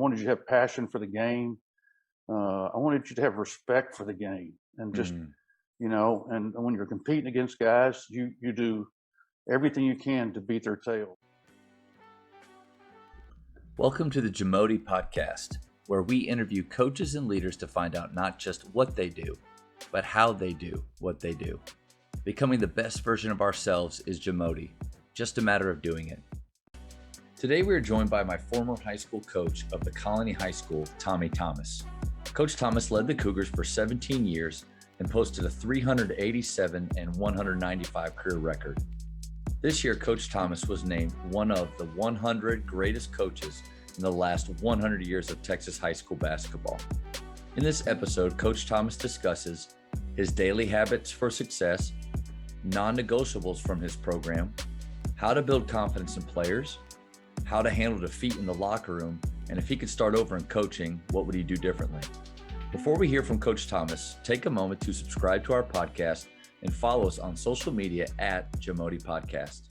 wanted you to have passion for the game. I wanted you to have respect for the game, and just, and when you're competing against guys, you do everything you can to beat their tail. Welcome to the JAMODI Podcast, where we interview coaches and leaders to find out not just what they do, but how they do what they do. Becoming the best version of ourselves is JAMODI, just a matter of doing it. Today we are joined by my former high school coach of the Colony High School, Tommy Thomas. Coach Thomas led the Cougars for 17 years and posted a 387 and 195 career record. This year, Coach Thomas was named one of the 100 greatest coaches in the last 100 years of Texas high school basketball. In this episode, Coach Thomas discusses his daily habits for success, non-negotiables from his program, how to build confidence in players, how to handle defeat in the locker room, and if he could start over in coaching, what would he do differently? Before we hear from Coach Thomas, take a moment to subscribe to our podcast and follow us on social media at JAMODI Podcast.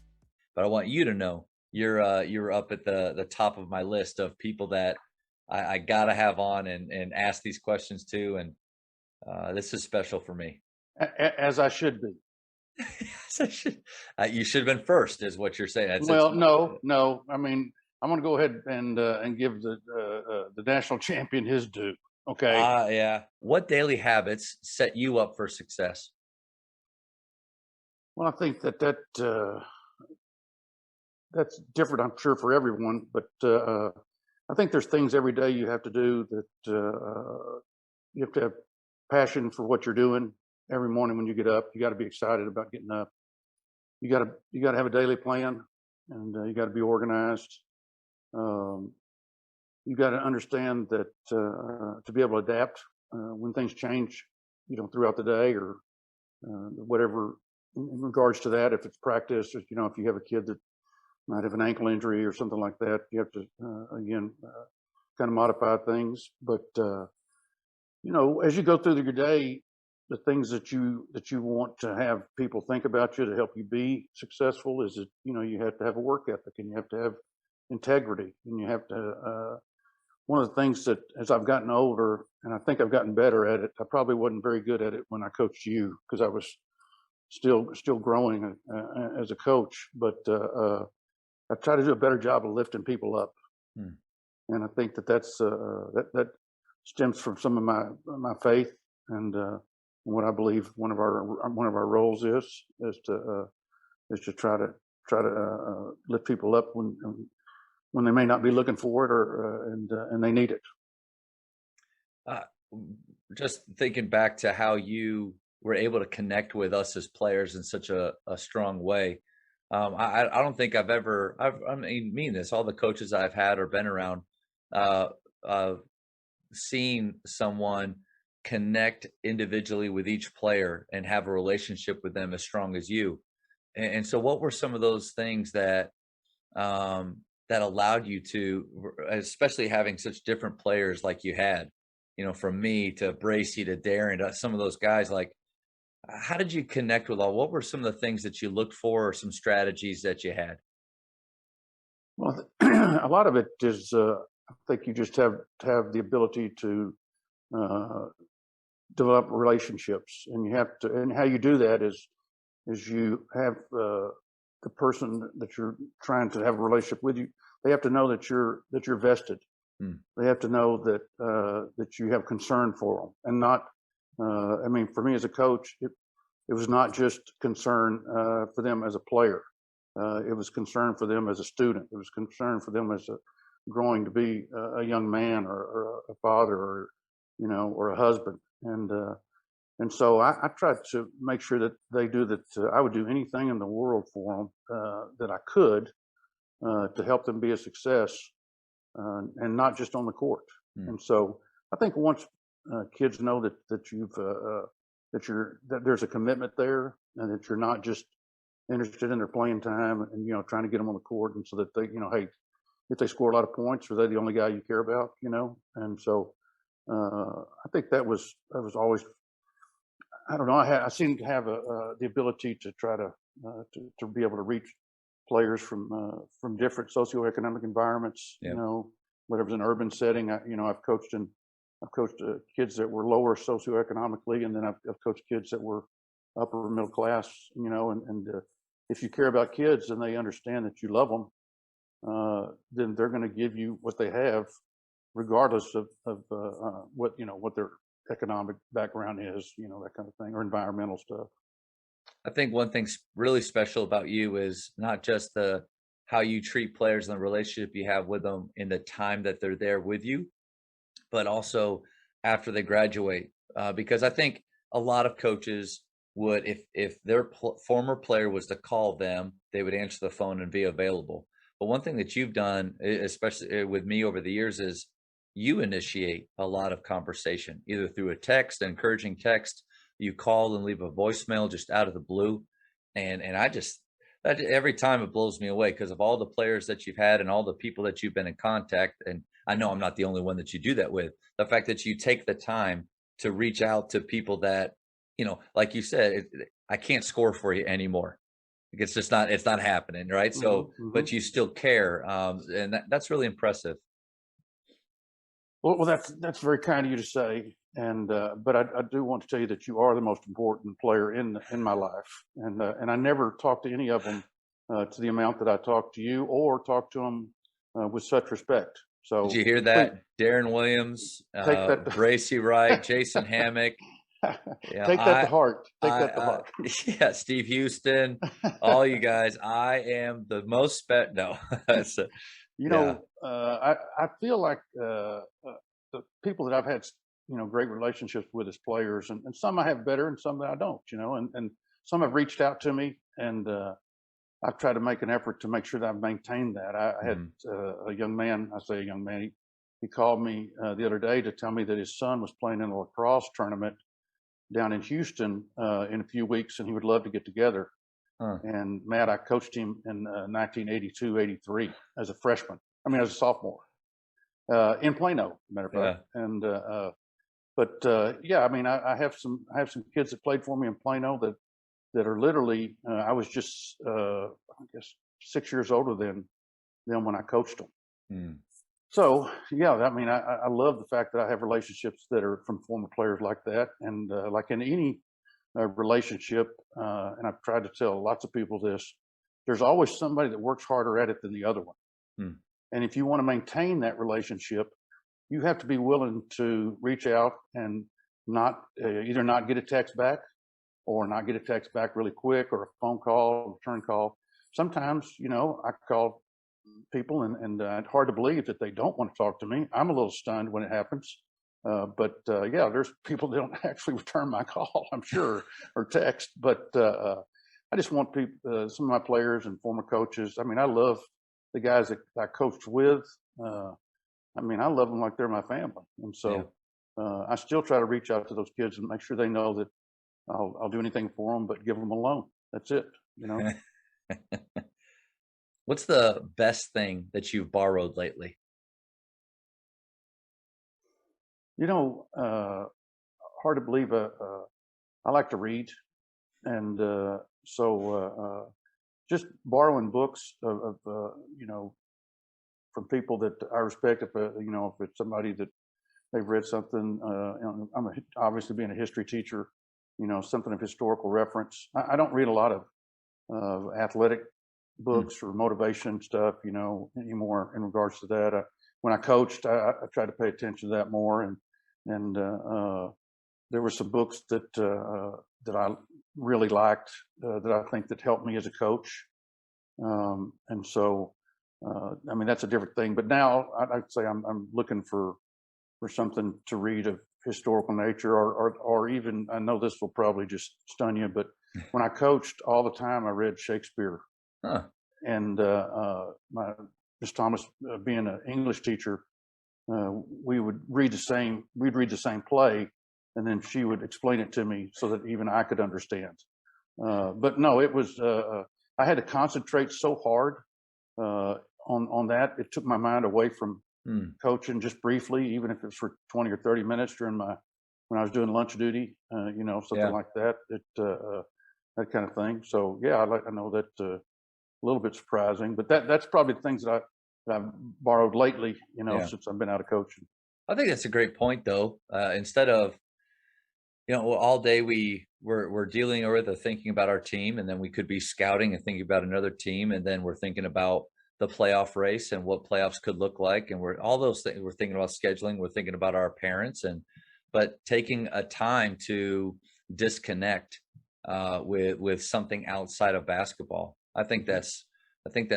But I want you to know you're up at the top of my list of people that I gotta have on and ask these questions to, and this is special for me. As I should be. You should have been first, is what you're saying. No. I mean, I'm going to go ahead and give the national champion his due. Okay. Yeah. What daily habits set you up for success? Well, I think that's different, I'm sure, for everyone. But I think there's things every day you have to do that you have to have passion for what you're doing. Every morning when you get up, you got to be excited about getting up. You got to have a daily plan, and you got to be organized. You got to understand that to be able to adapt when things change, throughout the day, or whatever in regards to that. If it's practice, or if you have a kid that might have an ankle injury or something like that, you have to again kind of modify things. But as you go through your day, the things that you want to have people think about you to help you be successful is that you have to have a work ethic, and you have to have integrity, and you have to one of the things that, as I've gotten older, and I think I've gotten better at it, I probably wasn't very good at it when I coached you, because I was still growing as a coach, but I try to do a better job of lifting people up. And I think that stems from some of my faith, and what I believe one of our roles is to try to lift people up when they may not be looking for it, and they need it. Just thinking back to how you were able to connect with us as players in such a strong way. I don't think I mean this, all the coaches I've had or been around, seeing someone connect individually with each player and have a relationship with them as strong as you. And so what were some of those things that allowed you to, especially having such different players like you had, from me to Bracy to Darren to some of those guys, like, how did you connect with all? What were some of the things that you looked for, or some strategies that you had? Well, a lot of it is, I think you just have to have the ability to develop relationships, and you have to, and how you do that is you have the person that you're trying to have a relationship with, they have to know that you're vested. They have to know that you have concern for them, and not. I mean, for me as a coach, it was not just concern for them as a player. It was concern for them as a student. It was concern for them as growing to be a young man, or a father, or or a husband. And so I tried to make sure that they do that. I would do anything in the world for them that I could to help them be a success, and not just on the court. And so I think once kids know that there's a commitment there, and that you're not just interested in their playing time, and trying to get them on the court, and so that they hey, if they score a lot of points, are they the only guy you care about? And so I think that was always, I don't know, I seem to have the ability to try to be able to reach players from different socioeconomic environments, whatever's an urban setting. I've coached kids that were lower socioeconomically, and then I've coached kids that were upper middle class. And if you care about kids and they understand that you love them, then they're going to give you what they have, regardless of what their economic background is, that kind of thing, or environmental stuff. I think one thing's really special about you is not just how you treat players and the relationship you have with them in the time that they're there with you, but also after they graduate. Because I think a lot of coaches would, if their former player was to call them, they would answer the phone and be available. But one thing that you've done, especially with me over the years, is you initiate a lot of conversation, either through a text, an encouraging text, you call and leave a voicemail just out of the blue. And every time it blows me away because of all the players that you've had and all the people that you've been in contact. And I know I'm not the only one that you do that with. The fact that you take the time to reach out to people that, like you said, I can't score for you anymore. It's just it's not happening. Right. So, but you still care. And that's really impressive. Well, that's very kind of you to say. And but I do want to tell you that you are the most important player in my life, and I never talk to any of them to the amount that I talk to you, or talk to them with such respect. So did you hear that? Darren Williams, Bracy Wright, Jason Hammock. Take that to heart. Take that to heart. Yeah, Steve Houston, all you guys. I am the most no. I feel like the people that I've had great relationships with as players, and some I have better and some that I don't, and some have reached out to me, and I've tried to make an effort to make sure that I've maintained that. I had a young man, he called me the other day to tell me that his son was playing in a lacrosse tournament down in Houston in a few weeks, and he would love to get together. And Matt, I coached him in 1982-83 as a freshman. As a sophomore in Plano, matter of fact. Yeah. And I have some kids that played for me in Plano that are literally I was just I guess 6 years older than them when I coached them. So yeah, I love the fact that I have relationships that are from former players like that, and like in any relationship, and I've tried to tell lots of people this, there's always somebody that works harder at it than the other one. And if you want to maintain that relationship, you have to be willing to reach out and either not get a text back, or not get a text back really quick, or a phone call, return call. Sometimes, I call people and it's hard to believe that they don't want to talk to me. I'm a little stunned when it happens. But there's people that don't actually return my call, I'm sure, or text. But I just want people, some of my players and former coaches. I love the guys that I coached with. I love them like they're my family. And so I still try to reach out to those kids and make sure they know that I'll do anything for them, but give them a loan. That's it. What's the best thing that you've borrowed lately? Hard to believe. I like to read, and so just borrowing books of from people that I respect. If it's somebody that they've read something, I'm obviously being a history teacher, something of historical reference. I don't read a lot of athletic books or motivation stuff, anymore in regards to that. When I coached, I tried to pay attention to that more, and there were some books that I really liked that I think that helped me as a coach, and so that's a different thing. But now I'd say I'm looking for something to read of historical nature, or even, I know this will probably just stun you, but when I coached, all the time I read Shakespeare. And Miss Thomas, being an English teacher, we'd read the same play, and then she would explain it to me so that even I could understand. But no, it was I had to concentrate so hard on that. It took my mind away from coaching just briefly, even if it was for 20 or 30 minutes when I was doing lunch duty, something like that. That kind of thing. So yeah, I know that a little bit surprising, but that's probably the things that I've borrowed lately, Yeah. since I've been out of coaching. I think that's a great point, though. Instead of, all day we're dealing with or thinking about our team, and then we could be scouting and thinking about another team, and then we're thinking about the playoff race and what playoffs could look like, and we're all those things. We're thinking about scheduling. We're thinking about our parents, but taking a time to disconnect with something outside of basketball. I think that's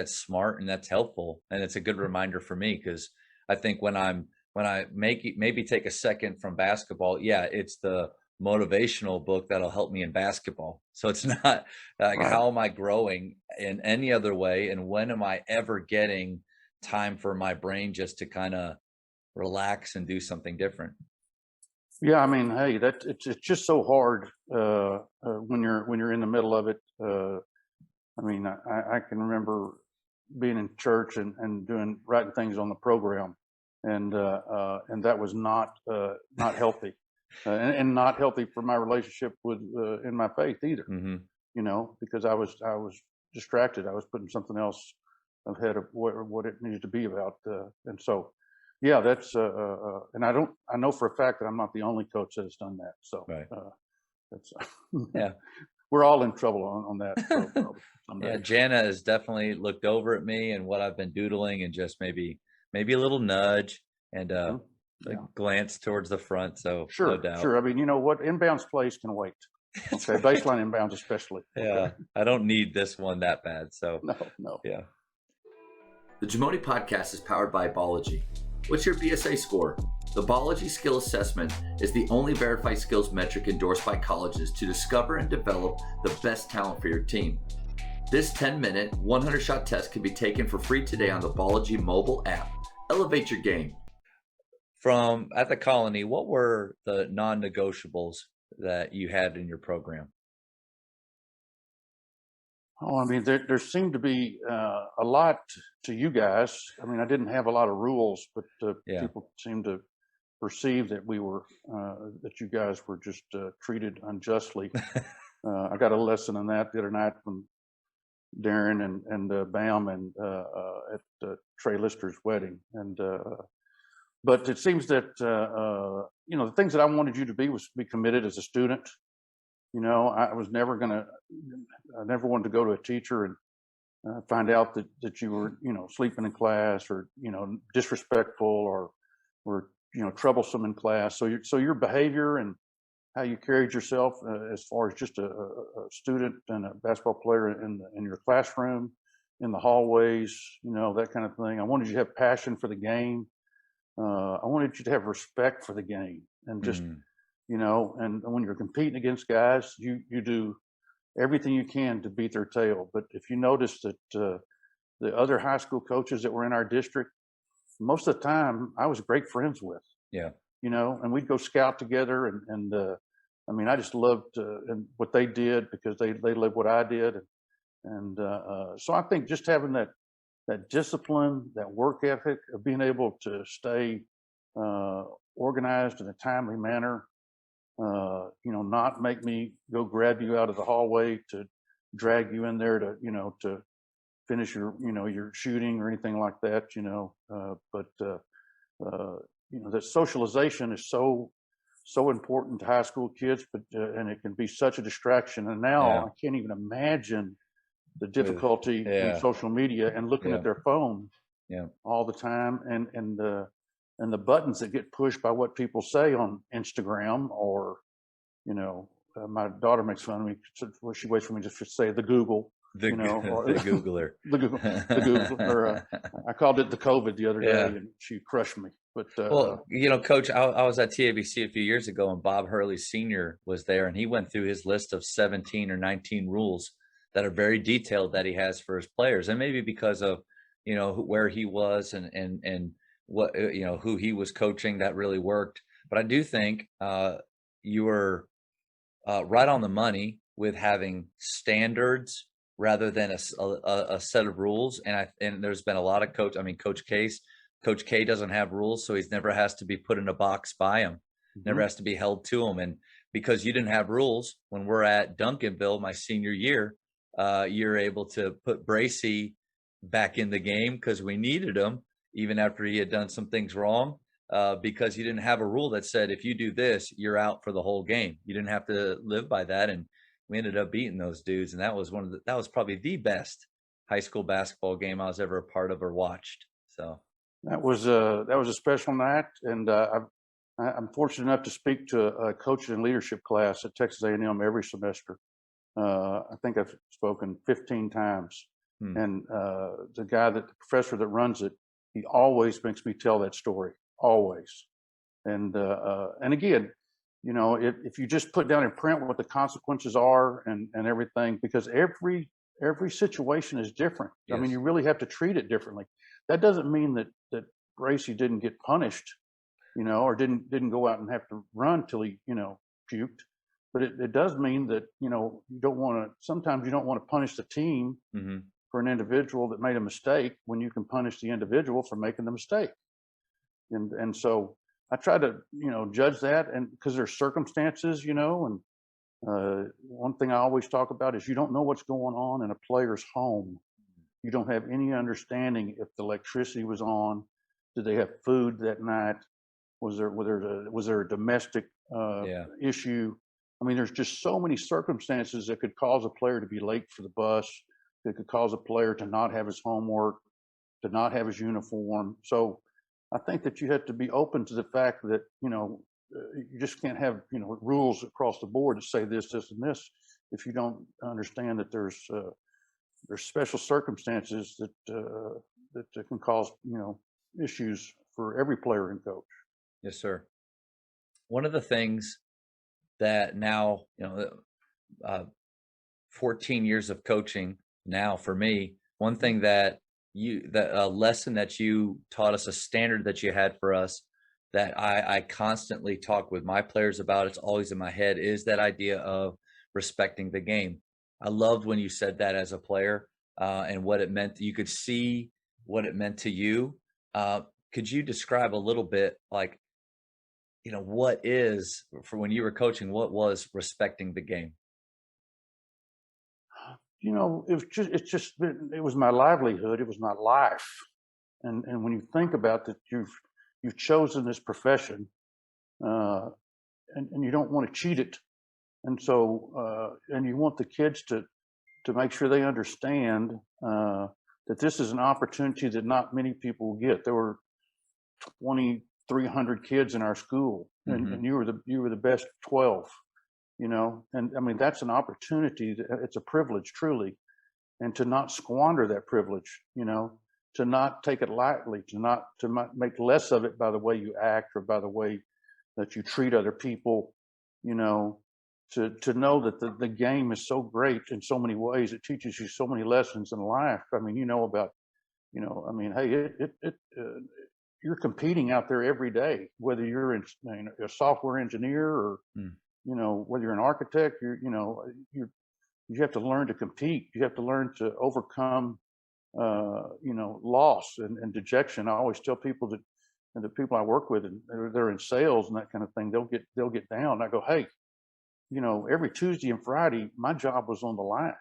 smart and that's helpful, and it's a good reminder for me, because I think when I maybe take a second from basketball, yeah, it's the motivational book that'll help me in basketball. So it's not like, Right. how am I growing in any other way, and when am I ever getting time for my brain just to kind of relax and do something different? Yeah, I mean, hey, it's just so hard when you're in the middle of it. I mean, I can remember being in church and writing things on the program, and that was not healthy, and not healthy for my relationship with in my faith either. Because I was distracted. I was putting something else ahead of what it needed to be about, and so. Yeah, that's and I know for a fact that I'm not the only coach that has done that. So Right. that's Yeah. we're all in trouble on that. Yeah, Jana has definitely looked over at me and what I've been doodling, and just maybe a little nudge and a glance towards the front. So no doubt. Sure. I mean, you know what? Inbounds plays can wait. Okay, right. Baseline inbounds especially. Yeah, okay. I don't need this one that bad. So no. Yeah. The JAMODI Podcast is powered by Bology. What's your BSA score? The Bology Skill Assessment is the only verified skills metric endorsed by colleges to discover and develop the best talent for your team. This 10-minute, 100-shot test can be taken for free today on the Bology mobile app. Elevate your game. From at the Colony, what were the non-negotiables that you had in your program? Oh, I mean, there seemed to be a lot to you guys. I mean, I didn't have a lot of rules, but people seemed to perceive that that you guys were just treated unjustly. I got a lesson in that the other night from Darren and Bam and at Trey Lister's wedding. And but it seems that the things that I wanted you to be was to be committed as a student. I was never I never wanted to go to a teacher and find out that you were, sleeping in class, or, disrespectful, or troublesome in class. So your behavior and how you carried yourself as far as just a student and a basketball player in your classroom, in the hallways, that kind of thing. I wanted you to have passion for the game. I wanted you to have respect for the game, and just, and when you're competing against guys, you do everything you can to beat their tail. But if you notice that the other high school coaches that were in our district, most of the time I was great friends with. Yeah. And we'd go scout together, and I mean, I just loved what they did, because they lived what I did, and so I think just having that discipline, that work ethic of being able to stay organized in a timely manner, not make me go grab you out of the hallway to drag you in there to finish your shooting or anything like that, but that socialization is so important to high school kids, but and it can be such a distraction. And now I can't even imagine the difficulty in social media and looking at their phone all the time, and the buttons that get pushed by what people say on Instagram, or my daughter makes fun of me. She waits for me to say the Google. The Googler. the Google. Or I called it the COVID the other day, and she crushed me. But Coach, I was at TABC a few years ago, and Bob Hurley Sr. was there, and he went through his list of 17 or 19 rules that are very detailed that he has for his players, and maybe because of where he was and what who he was coaching, that really worked. But I do think you were right on the money with having standards rather than a set of rules. And there's been a lot of Coach K doesn't have rules, so he's never has to be put in a box by him, never has to be held to him. And because you didn't have rules, when we're at Duncanville my senior year, you're able to put Bracy back in the game because we needed him, even after he had done some things wrong, because you didn't have a rule that said if you do this, you're out for the whole game. You didn't have to live by that, and we ended up beating those dudes. And that was that was probably the best high school basketball game I was ever a part of or watched. So that was a special night, and I'm fortunate enough to speak to a coaching and leadership class at Texas A&M every semester. I think I've spoken 15 times, and the professor that runs it, he always makes me tell that story, always. And again, you know, if you just put down in print what the consequences are and everything, because every situation is different. Yes. I mean, you really have to treat it differently. That doesn't mean that Gracie didn't get punished, you know, or didn't go out and have to run till he, you know, puked. But it does mean that, you know, sometimes you don't want to punish the team for an individual that made a mistake when you can punish the individual for making the mistake. And so I try to, you know, judge that, and because there's circumstances, you know, and one thing I always talk about is you don't know what's going on in a player's home. You don't have any understanding if the electricity was on. Did they have food that night? Was there a domestic issue? I mean, there's just so many circumstances that could cause a player to be late for the bus. That could cause a player to not have his homework, to not have his uniform. So I think that you have to be open to the fact that, you know, you just can't have, you know, rules across the board that say this, this, and this if you don't understand that there's special circumstances that can cause, you know, issues for every player and coach. Yes, sir. One of the things that now, you know, 14 years of coaching now for me, one thing that a lesson that you taught us, a standard that you had for us that I constantly talk with my players about, it's always in my head, is that idea of respecting the game. I loved when you said that as a player and what it meant. You could see what it meant to you. Could you describe a little bit, like, you know, what is, for when you were coaching, what was respecting the game? You know, it was my livelihood. It was my life. And when you think about that, you've chosen this profession, and you don't want to cheat it. And so, and you want the kids to make sure they understand that this is an opportunity that not many people will get. There were 2,300 kids in our school, and you were the best 12. You know, and I mean, that's an opportunity. It's a privilege, truly, and to not squander that privilege, you know, to not take it lightly, to make less of it by the way you act or by the way that you treat other people, you know, to know that the game is so great in so many ways. It teaches you so many lessons in life. I mean, you know about, you know, I mean, hey, you're competing out there every day, whether you're a software engineer or you know, whether you're an architect, you have to learn to compete. You have to learn to overcome, you know, loss and dejection. I always tell people that, and the people I work with, and they're in sales and that kind of thing, they'll get down. I go, hey, you know, every Tuesday and Friday, my job was on the line.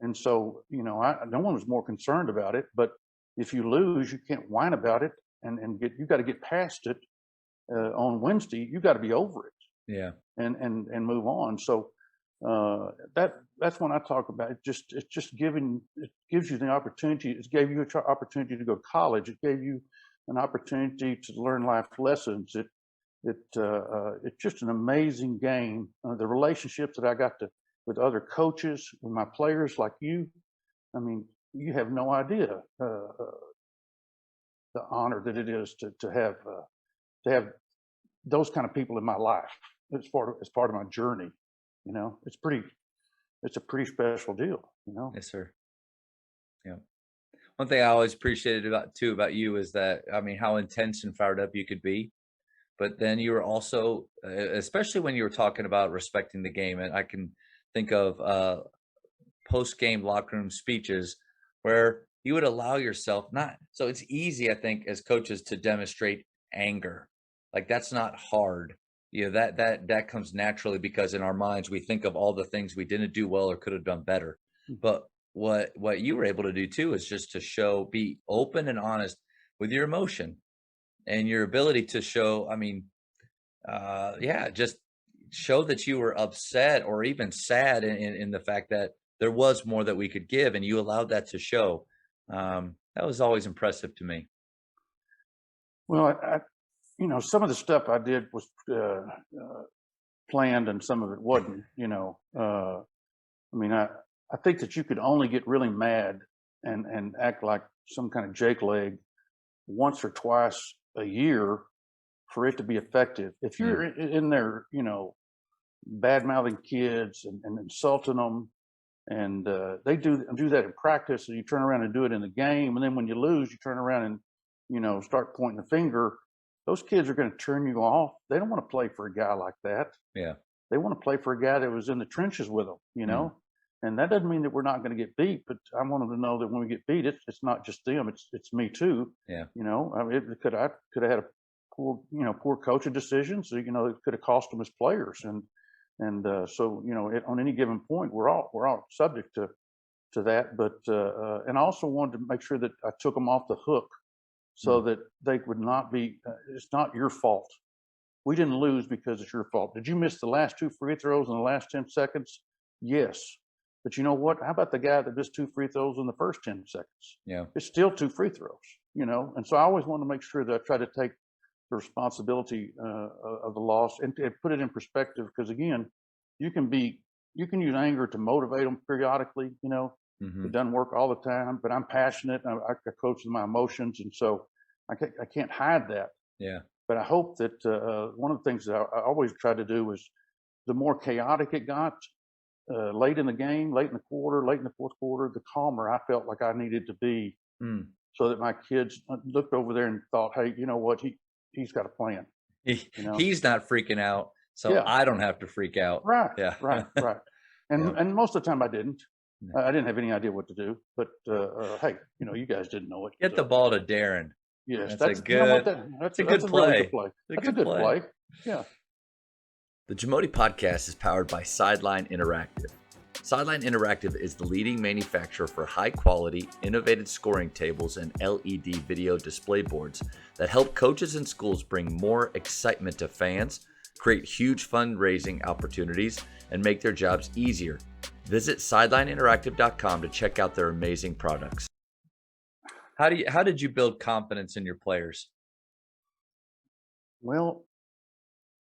And so, you know, no one was more concerned about it. But if you lose, you can't whine about it you got to get past it. On Wednesday, you got to be over it. Yeah. And move on. So that's when I talk about it. It gives you the opportunity. It gave you an opportunity to go to college. It gave you an opportunity to learn life lessons. It's just an amazing game. The relationships that I got with other coaches, with my players like you, I mean, you have no idea the honor that it is to have those kind of people in my life. It's part of my journey, you know. It's a pretty special deal, you know. Yes, sir. Yeah. One thing I always appreciated about you is that, I mean, how intense and fired up you could be, but then you were also, especially when you were talking about respecting the game, and I can think of post-game locker room speeches where you would allow yourself so it's easy, I think, as coaches to demonstrate anger. Like, that's not hard. You know, that comes naturally because in our minds we think of all the things we didn't do well or could have done better. But what you were able to do too is just to be open and honest with your emotion and your ability to show, I mean, just show that you were upset or even sad in the fact that there was more that we could give, and you allowed that to show. That was always impressive to me. Well, some of the stuff I did was planned, and some of it wasn't. I think that you could only get really mad and act like some kind of Jake leg once or twice a year for it to be effective. If you're in there, bad mouthing kids and insulting them, and they do that in practice, and you turn around and do it in the game, and then when you lose, you turn around and start pointing the finger. Those kids are going to turn you off. They don't want to play for a guy like that. Yeah. They want to play for a guy that was in the trenches with them, And that doesn't mean that we're not going to get beat, but I want them to know that when we get beat, it's not just them, it's me too. Yeah. It could have had a poor coaching decisions. So, it could have cost them as players. So, on any given point, we're all subject to that. But, and I also wanted to make sure that I took them off the hook so that they would not be, it's not your fault. We didn't lose because it's your fault. Did you miss the last 2 free throws in the last 10 seconds? Yes. But you know what? How about the guy that missed 2 free throws in the first 10 seconds? Yeah. It's still 2 free throws, And so I always want to make sure that I try to take the responsibility of the loss and put it in perspective. Because again, you can use anger to motivate them periodically. It doesn't work all the time, but I'm passionate. I coach with my emotions, and so I can't hide that. Yeah. But I hope that one of the things that I always try to do is the more chaotic it got late in the game, late in the quarter, late in the fourth quarter, the calmer I felt like I needed to be, so that my kids looked over there and thought, hey, you know what, he's got a plan. He's not freaking out, so I don't have to freak out. Right. Yeah. Right. And most of the time I didn't. I didn't have any idea what to do, but hey, you guys didn't know it. Get the ball to Darren. Yes, that's a good play. Really good play. That's a good play. Yeah. The JAMODI Podcast is powered by Sideline Interactive. Sideline Interactive is the leading manufacturer for high-quality, innovative scoring tables and LED video display boards that help coaches and schools bring more excitement to fans, create huge fundraising opportunities, and make their jobs easier. Visit sidelineinteractive.com to check out their amazing products. How did you build confidence in your players? Well,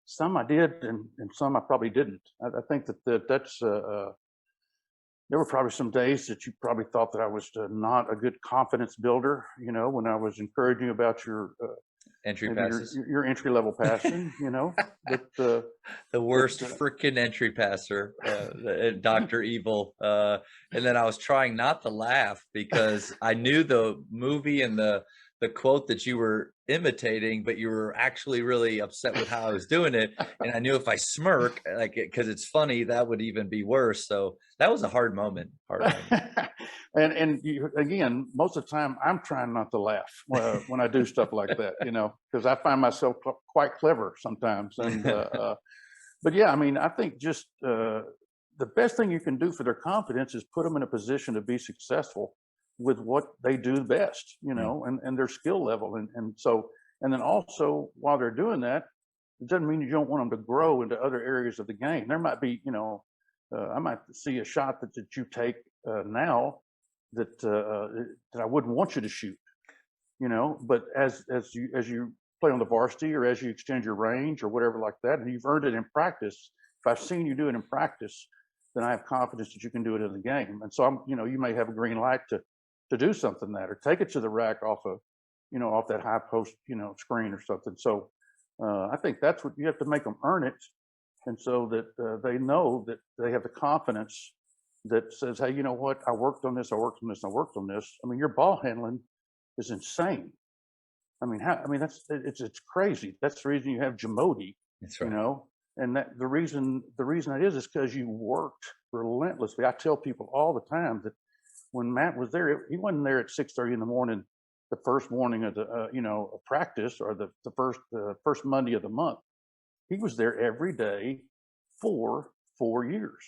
some I did, and some I probably didn't. I think that's there were probably some days that you probably thought that I was not a good confidence builder. When I was encouraging you about your entry passes, your entry level passing. But the worst freaking entry passer, Dr. Evil. And then I was trying not to laugh because I knew the movie and the quote that you were imitating, but you were actually really upset with how I was doing it. And I knew if I smirk, because it's funny, that would even be worse. So that was a hard moment. And again, most of the time I'm trying not to laugh when I do stuff like that, because I find myself quite clever sometimes. And but yeah, I think just the best thing you can do for their confidence is put them in a position to be successful with what they do best, and their skill level. And then also while they're doing that, it doesn't mean you don't want them to grow into other areas of the game. There might be, I might see a shot that you take now that I wouldn't want you to shoot, but as you play on the varsity, or as you extend your range or whatever like that, and you've earned it in practice, if I've seen you do it in practice, then I have confidence that you can do it in the game. And so you may have a green light to do something that, or take it to the rack off that high post, screen or something. So I think that's what you have to make them earn it. And so that they know that they have the confidence that says, hey, you know what? I worked on this. Your ball handling is insane. It's crazy. That's the reason you have JAMODI. That's right. And that the reason that is because you worked relentlessly. I tell people all the time that when Matt was there, he wasn't there at 6:30 in the morning, the first morning of the practice, or the first Monday of the month. He was there every day for 4 years,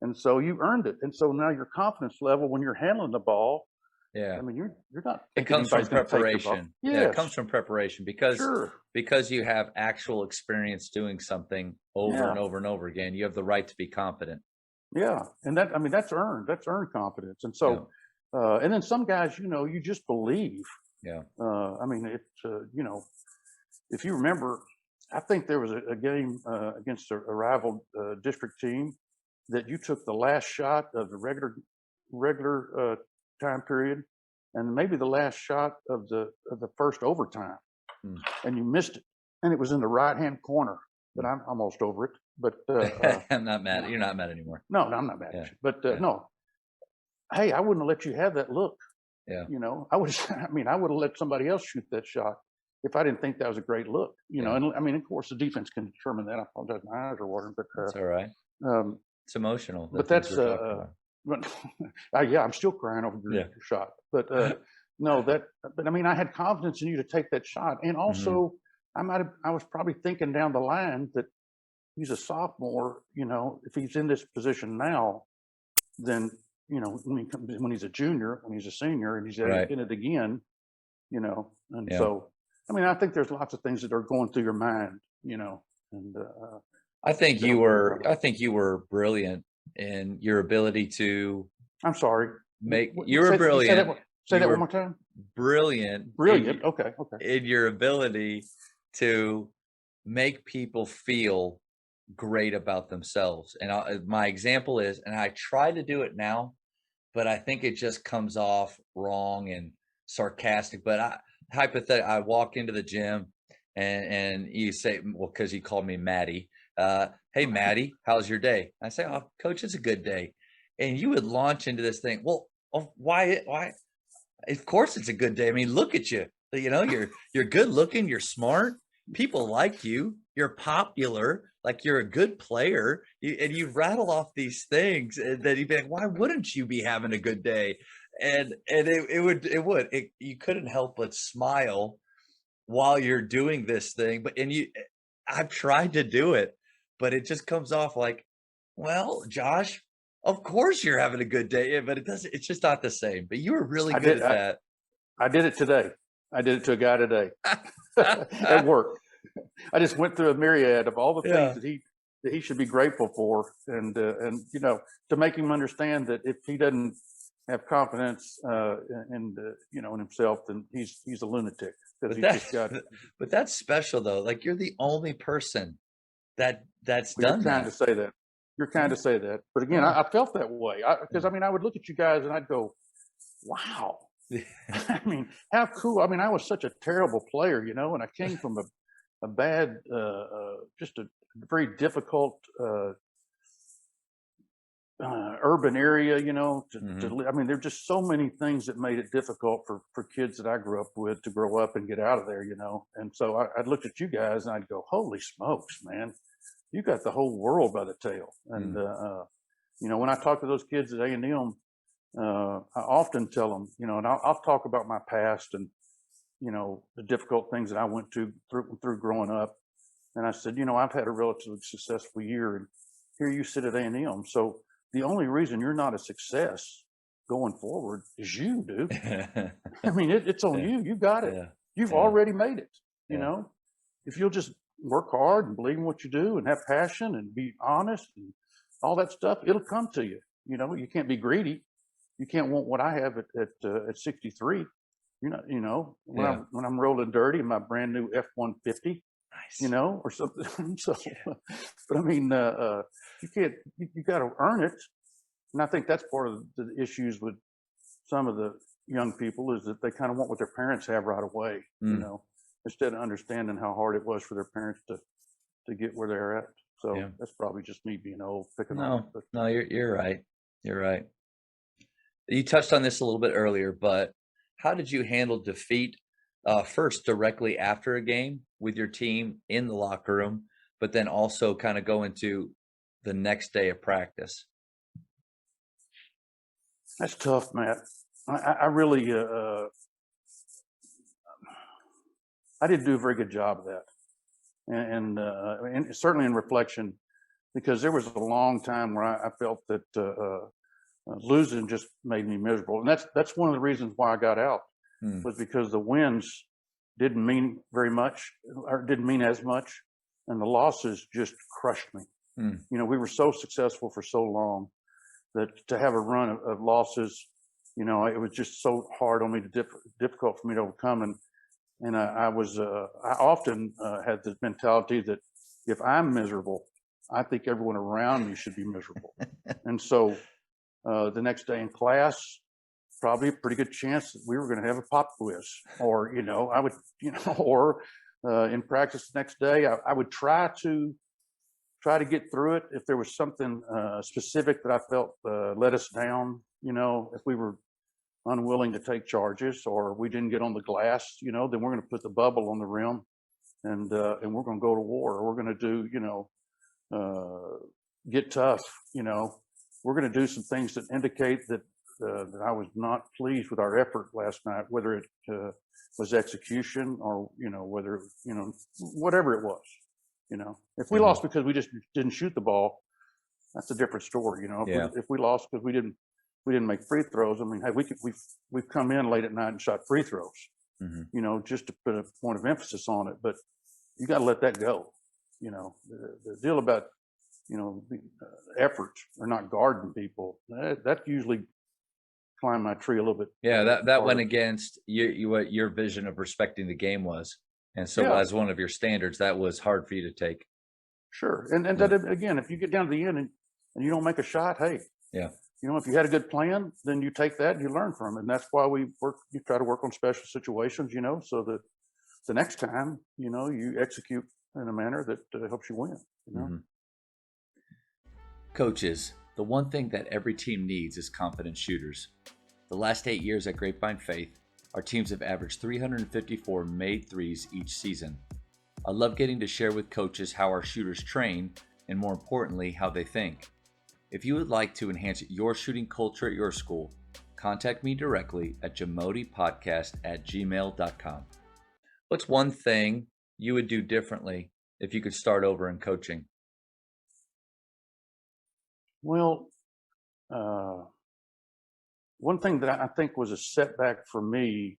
And so you earned it. And so now your confidence level when you're handling the ball, Yeah. I mean, you're not It thinking comes from anybody's going to take your ball. preparation. Yeah, it comes from preparation Sure. because you have actual experience doing something over and Yeah. over and over again. You have the right to be confident. Yeah. And that, I mean, that's earned confidence. And Yeah. so, and then some guys, you know, you just believe. Yeah. I mean, it's, you know, if you remember, I think there was a game against a rival district team that you took the last shot of the regular time period, and maybe the last shot of the first overtime, and you missed it, and it was in the right hand corner. But I'm almost over it. But I'm not mad. You're not mad anymore. no, I'm not mad Yeah. at you. But Yeah. no, hey, I wouldn't have let you have that look. Yeah. You know, I would. I mean, I would have let somebody else shoot that shot if I didn't think that was a great look. You know, and I mean, of course, the defense can determine that. I apologize, my eyes are watering, but That's all right. It's emotional. But that's but yeah, I'm still crying over your shot. But no, but I mean, I had confidence in you to take that shot, and also I was probably thinking down the line that he's a sophomore. You know, if he's in this position now, then you know when he's a junior, when he's a senior, and he's in it again, you know, and so I mean, I think there's lots of things that are going through your mind, you know, and I think you were brilliant in your ability to. I'm sorry. You were brilliant. Say that one more time. Brilliant. Okay. In your ability to make people feel great about themselves. And my example is, and I try to do it now, but I think it just comes off wrong and sarcastic. But I walk into the gym and you say, well, because he called me Maddie. Hey, Maddie, how's your day? I say, oh, coach, it's a good day. And you would launch into this thing. Well, why? Of course it's a good day. I mean, look at you. You know, you're good looking. You're smart. People like you. You're popular. Like you're a good player. And you rattle off these things, and then you'd be like, why wouldn't you be having a good day? And you couldn't help but smile while you're doing this thing. I've tried to do it, but it just comes off like, well, Josh, of course you're having a good day, but it's just not the same. But you were really good at that. I did it today. I did it to a guy today at work. I just went through a myriad of all the things that he should be grateful for, and you know, to make him understand that if he doesn't have confidence in you know in himself, then he's a lunatic. But that's special though. Like you're the only person that's done that. You're kind to say that. You're kind to say that. But again, I felt that way because I mean I would look at you guys and I'd go, wow. I mean, how cool. I mean, I was such a terrible player, you know, and I came from a bad, just a very difficult urban area, you know, I mean, there's just so many things that made it difficult for kids that I grew up with to grow up and get out of there, you know. And so I'd look at you guys and I'd go, holy smokes, man, you got the whole world by the tail. And, you know, when I talk to those kids at A&M, I often tell them, you know, and I'll talk about my past and, you know, the difficult things that I went through growing up. And I said, you know, I've had a relatively successful year, and here you sit at A&M. So the only reason you're not a success going forward is you, dude. I mean, it's on you. You got it. You've already made it. You know, if you'll just work hard and believe in what you do and have passion and be honest and all that stuff, it'll come to you. You know, you can't be greedy. You can't want what I have at 63. You're not, you know, when I'm rolling dirty in my brand new F-150, you know, or something. So, but I mean, you can't, you got to earn it. And I think that's part of the issues with some of the young people is that they kind of want what their parents have right away, you know, instead of understanding how hard it was for their parents to get where they're at. So that's probably just me being old. No, you're right. You're right. You touched on this a little bit earlier, but how did you handle defeat first directly after a game with your team in the locker room, but then also kind of go into the next day of practice? That's tough, Matt. I really, I didn't do a very good job of that. And certainly in reflection, because there was a long time where I felt that losing just made me miserable. And that's one of the reasons why I got out, was because the wins didn't mean very much, or didn't mean as much, and the losses just crushed me. We were so successful for so long that to have a run of losses, it was just so hard on me, difficult for me to overcome. And I often had the mentality that if I'm miserable, I think everyone around me should be miserable. And so the next day in class, probably a pretty good chance that we were going to have a pop quiz, or, I would, or in practice the next day, I would try to get through it. If there was something specific that I felt let us down, if we were unwilling to take charges, or we didn't get on the glass, then we're going to put the bubble on the rim, and we're going to go to war, or we're going to do, get tough. We're going to do some things that indicate that I was not pleased with our effort last night, whether it was execution, or whether whatever it was. If we lost because we just didn't shoot the ball, that's a different story. If we lost because we didn't make free throws, I mean, hey, we've come in late at night and shot free throws, just to put a point of emphasis on it. But you got to let that go. The deal about effort or not guarding people, that usually climbed my tree a little bit. Yeah, that went against what your vision of respecting the game was. And so as one of your standards, that was hard for you to take. Sure. And that, again, if you get down to the end and you don't make a shot, hey, if you had a good plan, then you take that and you learn from it. And that's why you try to work on special situations, so that the next time, you execute in a manner that helps you win. Coaches, the one thing that every team needs is confident shooters. The last 8 years at Grapevine Faith, our teams have averaged 354 made threes each season. I love getting to share with coaches how our shooters train, and more importantly, how they think. If you would like to enhance your shooting culture at your school, contact me directly at JAMODIPodcast@gmail.com. What's one thing you would do differently if you could start over in coaching? Well, one thing that I think was a setback for me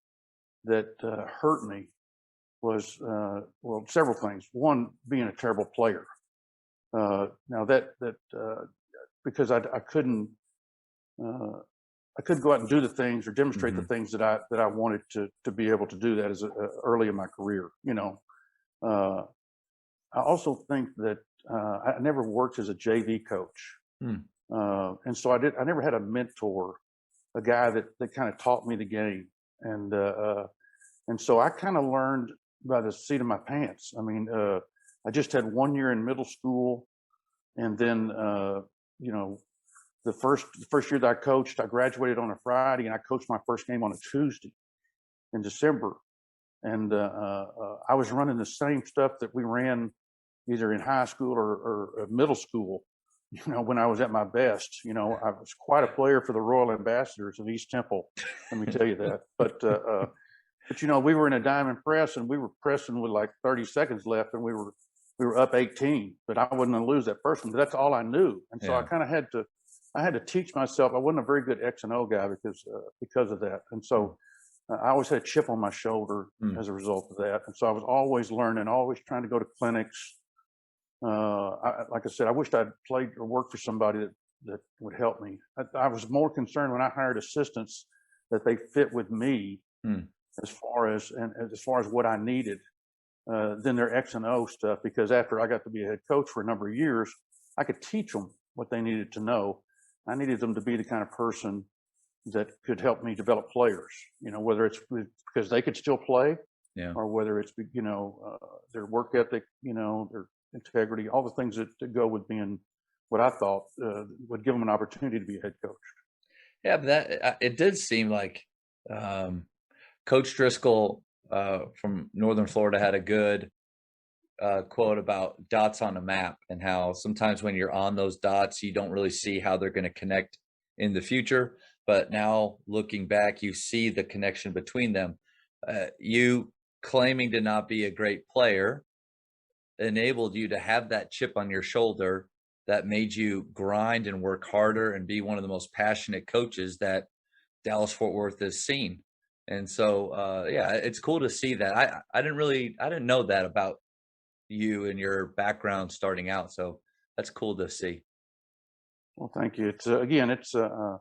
that hurt me was, several things. One, being a terrible player. Now that because I couldn't go out and do the things or demonstrate the things that I wanted to be able to do that as early in my career. I also think that I never worked as a JV coach. And so I never had a mentor, a guy that kind of taught me the game. And so I kind of learned by the seat of my pants. I mean, I just had 1 year in middle school, and then, the first year that I coached, I graduated on a Friday, and I coached my first game on a Tuesday in December. And I was running the same stuff that we ran either in high school or middle school, when I was at my best. I was quite a player for the Royal Ambassadors of East Temple, let me tell you that. But we were in a diamond press, and we were pressing with like 30 seconds left, and we were up 18, but I wasn't going to lose that first one. But that's all I knew. And so I kind of had to teach myself. I wasn't a very good X and O guy because of that. And so I always had a chip on my shoulder as a result of that. And so I was always learning, always trying to go to clinics. Like I said, I wished I'd played or worked for somebody that would help me. I was more concerned when I hired assistants that they fit with me as far as what I needed than their X and O stuff. Because after I got to be a head coach for a number of years, I could teach them what they needed to know. I needed them to be the kind of person that could help me develop players. Whether it's because they could still play, or whether it's their work ethic, their integrity, all the things that go with being what I thought would give them an opportunity to be a head coach. Yeah, but that it did seem like Coach Driscoll from Northern Florida had a good quote about dots on a map, and how sometimes when you're on those dots, you don't really see how they're going to connect in the future. But now looking back, you see the connection between them. You claiming to not be a great player enabled you to have that chip on your shoulder that made you grind and work harder and be one of the most passionate coaches that Dallas Fort Worth has seen. And so, yeah, it's cool to see that. I didn't know that about you and your background starting out. So that's cool to see. Well, thank you. It's again, it's you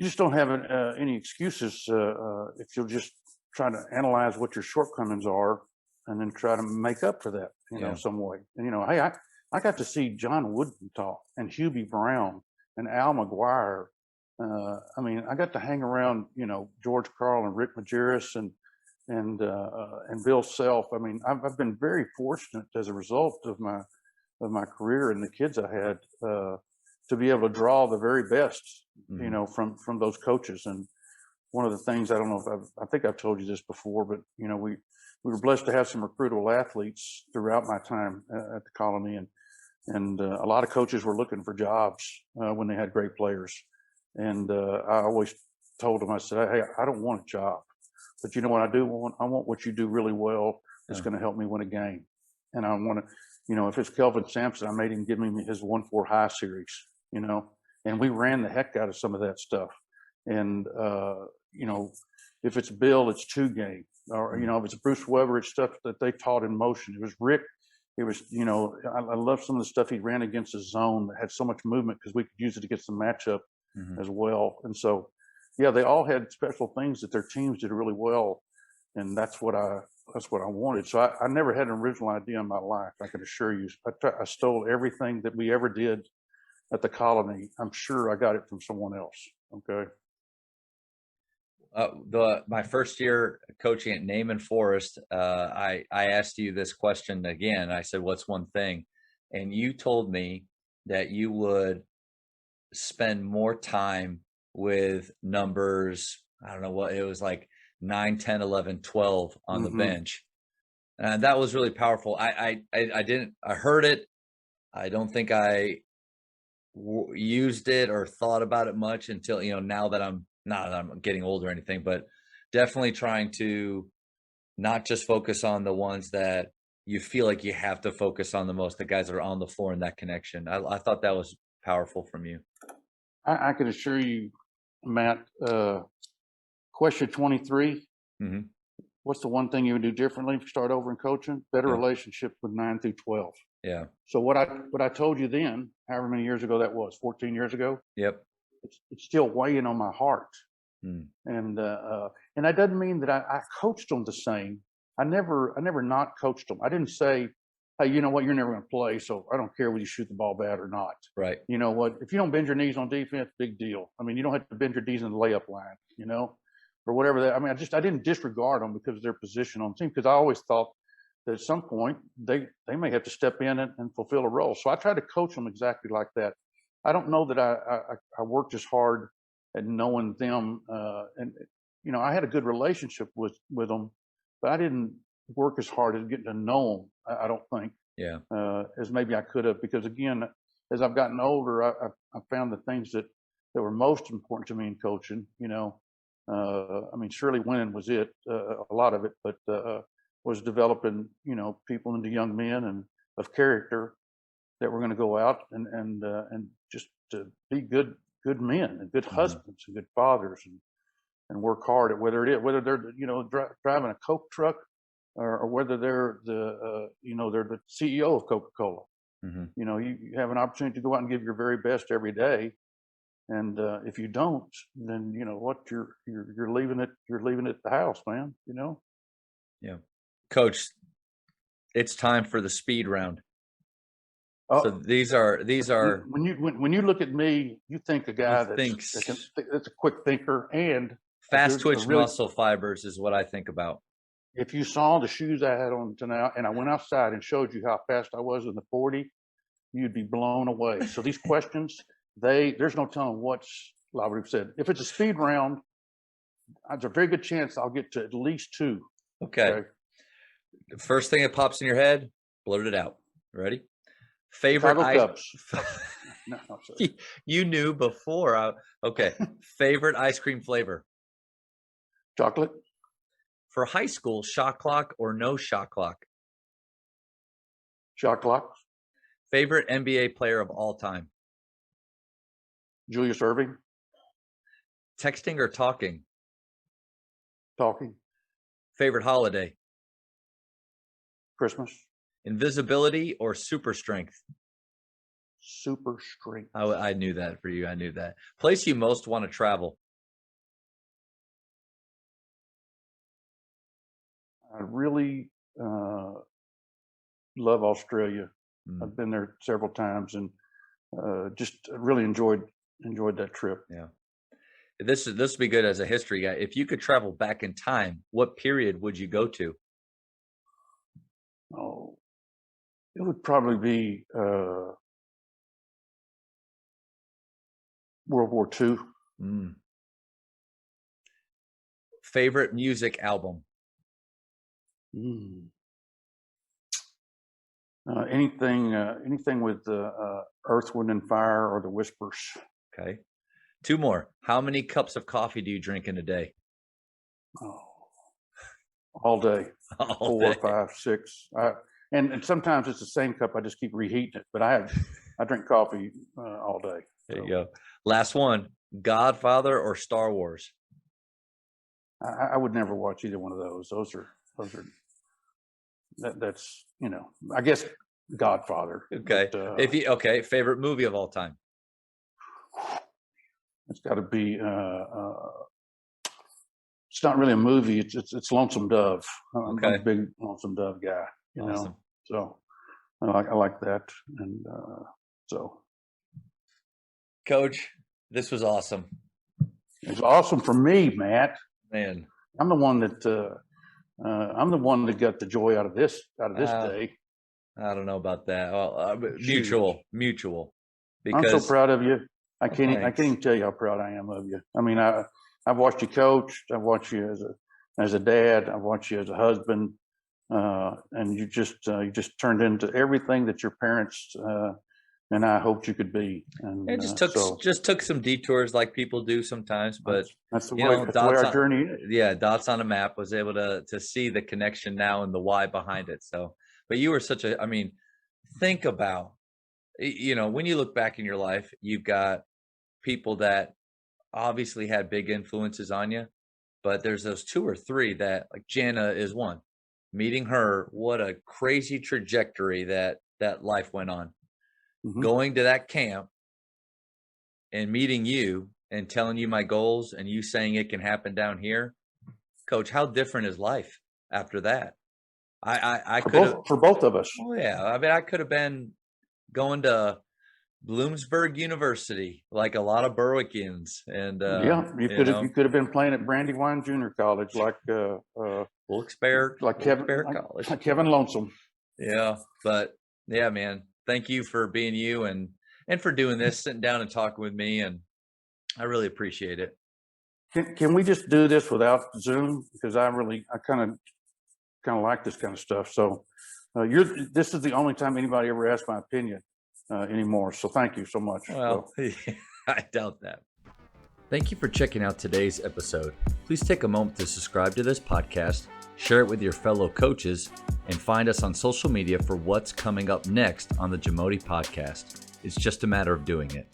just don't have any excuses if you'll just try to analyze what your shortcomings are and then try to make up for that, some way. And hey, I got to see John Wooden talk and Hubie Brown and Al McGuire. I mean, I got to hang around, George Carl and Rick Majerus and Bill Self. I mean, I've been very fortunate as a result of my career and the kids I had to be able to draw the very best, from those coaches. And one of the things, I don't know if I think I've told you this before, but we were blessed to have some recruitable athletes throughout my time at the Colony, and a lot of coaches were looking for jobs when they had great players. And I always told them, I said, hey, I don't want a job, but you know what I do want? I want what you do really well. It's going to help me win a game. And I want to, if it's Kelvin Sampson, I made him give me his 1-4 high series, and we ran the heck out of some of that stuff. And, if it's Bill, it's 2 game, or, if it's Bruce Weber, it's stuff that they taught in motion. It was Rick. It was, I love some of the stuff he ran against the zone that had so much movement because we could use it against the matchup as well. And so, yeah, they all had special things that their teams did really well. And that's what I wanted. So I never had an original idea in my life. I can assure you, I stole everything that we ever did at the Colony. I'm sure I got it from someone else. Okay. My first year coaching at Naaman Forest, I asked you this question again. I said, what's one thing? And you told me that you would spend more time with numbers. I don't know what it was, like 9, 10, 11, 12 on the bench. And that was really powerful. I heard it. I don't think I used it or thought about it much until, now that I'm not that I'm getting old or anything, but definitely trying to not just focus on the ones that you feel like you have to focus on the most, the guys that are on the floor in that connection. I thought that was powerful from you. I can assure you, Matt, question 23. What's the one thing you would do differently if you start over in coaching? Better relationship with 9 through 12. Yeah. So what I told you then, however many years ago that was, 14 years ago. Yep. It's still weighing on my heart. And that doesn't mean that I coached them the same. I never not coached them. I didn't say, hey, you know what, you're never going to play, so I don't care whether you shoot the ball bad or not. Right. You know what, if you don't bend your knees on defense, big deal. I mean, you don't have to bend your knees in the layup line, or whatever that. I mean, I didn't disregard them because of their position on the team, because I always thought that at some point they may have to step in and fulfill a role. So I tried to coach them exactly like that. I don't know that I worked as hard at knowing them, and I had a good relationship with them, but I didn't work as hard as getting to know them. I don't think, as maybe I could have, because again, as I've gotten older, I found the things that were most important to me in coaching. I mean, surely winning was it, a lot of it, but was developing, people into young men and of character that were going to go out and just to be good men and good husbands and good fathers and work hard at whether they're driving a Coke truck or whether they're the they're the CEO of Coca-Cola. You have an opportunity to go out and give your very best every day, and if you don't, then you're leaving it at the house, man. Yeah, Coach, it's time for the speed round. So these are when you look at me, you think a guy that's a quick thinker and fast twitch muscle fibers is what I think about. If you saw the shoes I had on tonight and I went outside and showed you how fast I was in the 40, you'd be blown away. So these questions, there's no telling what's Robert said. If it's a speed round, there's a very good chance I'll get to at least 2. Okay. The first thing that pops in your head, blurt it out. Ready? Favorite Cubs. No, you knew before. Okay. Favorite ice cream flavor? Chocolate. For high school, shot clock or no shot clock? Shot clock. Favorite NBA player of all time? Julius Irving. Texting or talking? Talking. Favorite holiday? Christmas. Invisibility or super strength? Super strength. I knew that for you. I knew that. Place you most want to travel? I really love Australia. I've been there several times and just really enjoyed that trip. Yeah. This would be good as a history guy. If you could travel back in time, what period would you go to? Oh, it would probably be World War II. Favorite music album? Anything with Earth, Wind, and Fire or the Whispers. Okay. 2 more. How many cups of coffee do you drink in a day? Oh, all day. All 4, day. 5, 6. And sometimes it's the same cup. I just keep reheating it. But I drink coffee all day. There you go. Last one. Godfather or Star Wars? I would never watch either one of those. Those are that's I guess Godfather. Okay. But, favorite movie of all time? It's got to be. It's not really a movie. It's Lonesome Dove. I'm a big Lonesome Dove guy. Awesome. So I like that, and so. Coach, this was awesome. It was awesome for me, Matt. Man, I'm the one that got the joy out of this day. I don't know about that. Well, mutual. Because I'm so proud of you. I can't even tell you how proud I am of you. I mean, I've watched you coach. I've watched you as a dad. I've watched you as a husband, and you just turned into everything that your parents and I hoped you could be. And it just took some detours like people do sometimes, but that's the way our journey is. Yeah, dots on a map. Was able to see the connection now and the why behind it. So, but you were think about, when you look back in your life, you've got people that obviously had big influences on you, but there's those 2 or 3 that, like Jana is one. Meeting her, what a crazy trajectory that life went on. Mm-hmm. Going to that camp and meeting you and telling you my goals and you saying it can happen down here, Coach, how different is life after that? I could for both of us. Oh yeah, I mean, I could have been going to Bloomsburg University like a lot of Berwickians, and you could have been playing at Brandywine Junior College like Wilkes-Barre, College, like Kevin Lonesome. Yeah, but yeah, man. Thank you for being you and for doing this, sitting down and talking with me, and I really appreciate it. Can we just do this without Zoom? Because I kind of like this kind of stuff. So this is the only time anybody ever asked my opinion anymore. So thank you so much. Well, I doubt that. Thank you for checking out today's episode. Please take a moment to subscribe to this podcast, share it with your fellow coaches, and find us on social media for what's coming up next on the JAMODI Podcast. It's just a matter of doing it.